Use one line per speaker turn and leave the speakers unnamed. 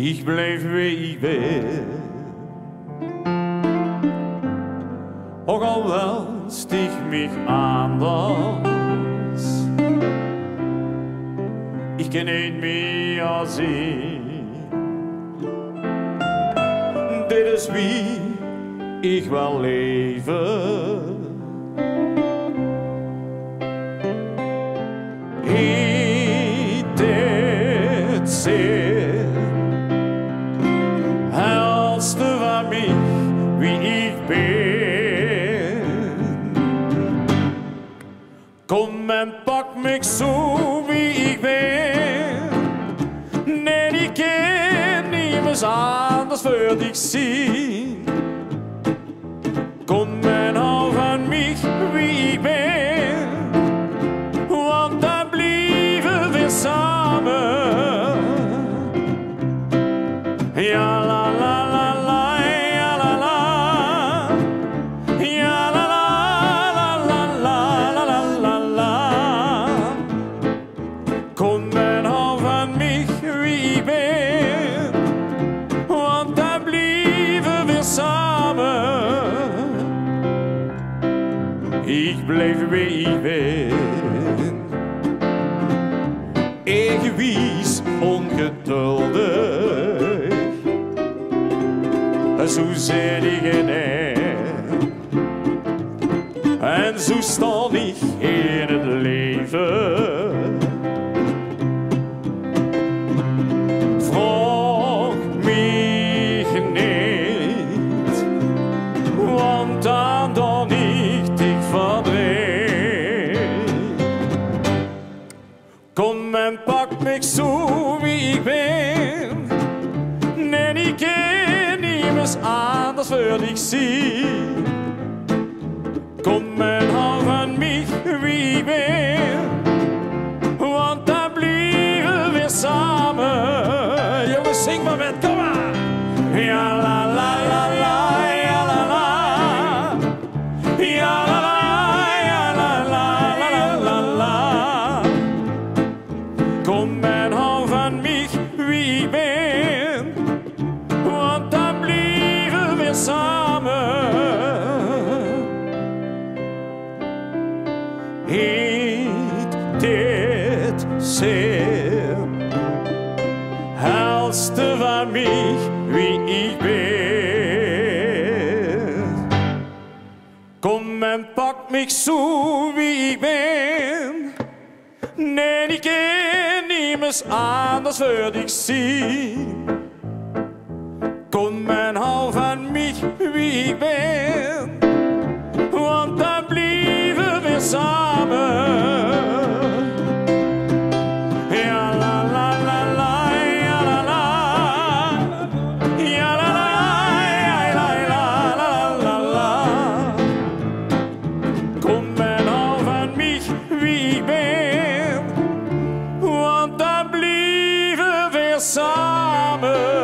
ik blijf wie ik ben. Ook al wenst ik mich anders, ik kan niet meer zien. Dit is wie ik wil leven. Het zeer helste van mij wie ik ben. Kom en pak mich zo wie ik ben. Nee, ik ken niemand anders voor dich zien. Kom en hou van mij wie ik ben, want dan blijven we samen. Ja la la la la, ja la la, ja la la la la la la la la. Kom en hou van mij wie ik ben, want dan blijven we samen. Ik blijf wie ik ben. Egoïst, ongeduldig, zo zit ik in en zo sta ik in het leven. Vraag mich niet, want dan niet ik verdreef. Kom en pak mich zo wie ik ben. Nee, ik ken niemand anders voor dich zien. Kom en hou van mij wie ik ben, want dan blijven we samen. Jongens, zing maar met, kom maar. Ja la la la la, ja la la, ja la la, ja la la la la la. Kom en hou van mij wie ik ben, want dan blijven we samen. Heet dit zeer helste van mij wie ik ben. Kom en pak mich zo wie ik ben. Nee, ik ken niemand anders voor dich zien. Kom en hou van mij wie ik ben, want dan blijven we samen. Ja la la la la, ja la la, ja la la, ja la la la la. Kom en hou van mij wie ik ben, want dan blijven we samen.